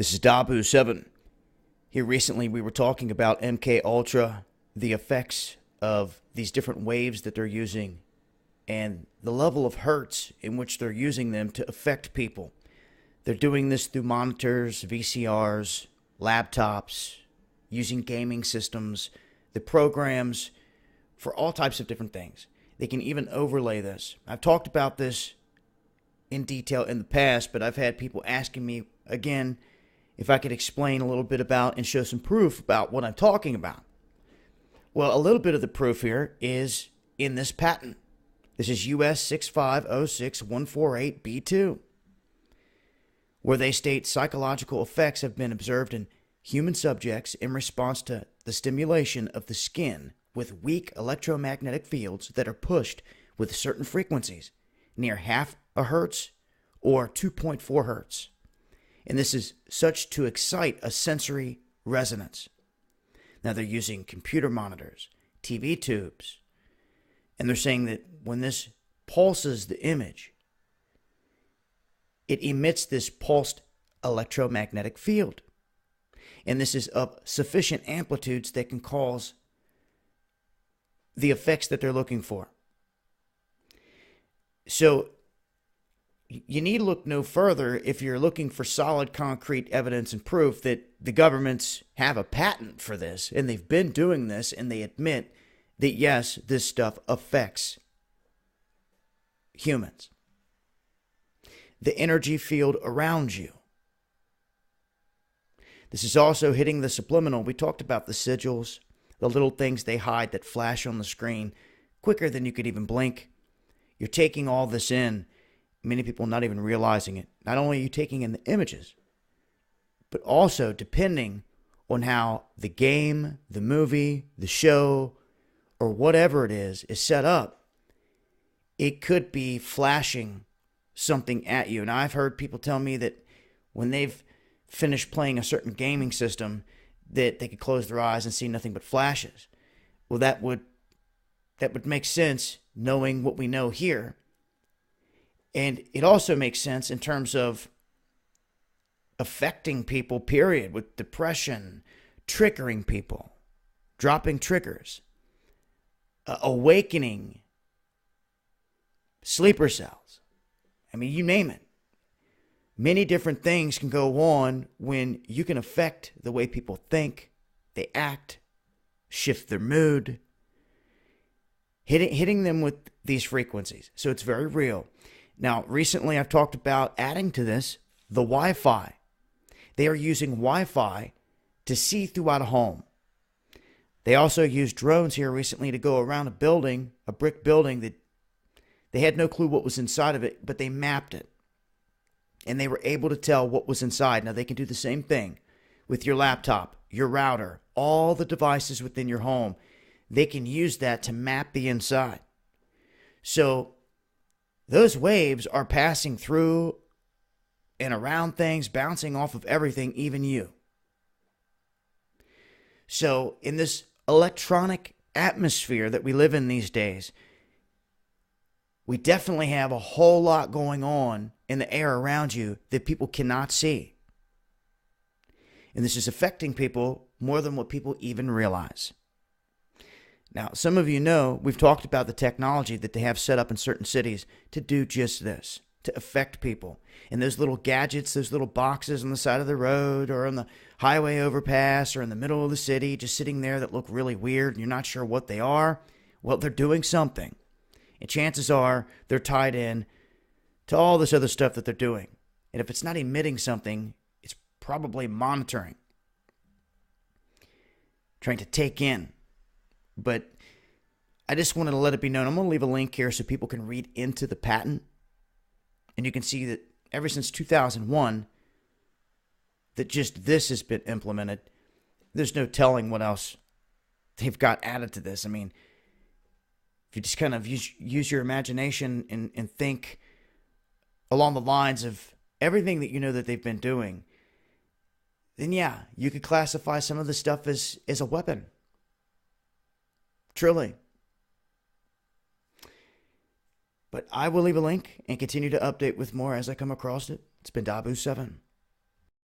This is Dabu7. Here recently we were talking about MK Ultra, the effects of these different waves that they're using, and the level of hertz in which they're using them to affect people. They're doing this through monitors, VCRs, laptops, using gaming systems, the programs for all types of different things. They can even overlay this. I've talked about this in detail in the past, but I've had people asking me again if I could explain a little bit about and show some proof about what I'm talking about. Well, a little bit of the proof here is in this patent. This is US 6506148B2, where they state psychological effects have been observed in human subjects in response to the stimulation of the skin with weak electromagnetic fields that are pushed with certain frequencies, near half a hertz or 2.4 hertz. And this is such to excite a sensory resonance. Now they're using computer monitors, TV tubes, and they're saying that when this pulses the image, it emits this pulsed electromagnetic field. And this is of sufficient amplitudes that can cause the effects that they're looking for. So you need to look no further if you're looking for solid concrete evidence and proof that the governments have a patent for this, and they've been doing this, and they admit that yes, this stuff affects humans. The energy field around you. This is also hitting the subliminal. We talked about the sigils, the little things they hide that flash on the screen quicker than you could even blink. You're taking all this in. Many people not even realizing it. Not only are you taking in the images, but also depending on how the game, the movie, the show, or whatever it is set up, it could be flashing something at you. And I've heard people tell me that when they've finished playing a certain gaming system, that they could close their eyes and see nothing but flashes. Well, that would make sense knowing what we know here. And it also makes sense in terms of affecting people, period, with depression, triggering people, dropping triggers, awakening sleeper cells. I mean, you name it. Many different things can go on when you can affect the way people think, they act, shift their mood, hitting them with these frequencies. So it's very real. Now, recently I've talked about adding to this the Wi-Fi. They are using Wi-Fi to see throughout a home. They also used drones here recently to go around a building, a brick building that they had no clue what was inside of it, but they mapped it. And they were able to tell what was inside. Now, they can do the same thing with your laptop, your router, all the devices within your home. They can use that to map the inside. So those waves are passing through and around things, bouncing off of everything, even you. So in this electronic atmosphere that we live in these days, we definitely have a whole lot going on in the air around you that people cannot see. And this is affecting people more than what people even realize. Now, some of you know we've talked about the technology that they have set up in certain cities to do just this, to affect people. And those little gadgets, those little boxes on the side of the road or on the highway overpass or in the middle of the city, just sitting there that look really weird and you're not sure what they are, well, they're doing something. And chances are they're tied in to all this other stuff that they're doing. And if it's not emitting something, it's probably monitoring, trying to take in. But I just wanted to let it be known. I'm going to leave a link here so people can read into the patent. And you can see that ever since 2001, that just this has been implemented. There's no telling what else they've got added to this. I mean, if you just kind of use your imagination and think along the lines of everything that you know that they've been doing, then yeah, you could classify some of this stuff as a weapon. Truly. But I will leave a link and continue to update with more as I come across it. It's been Dabu7.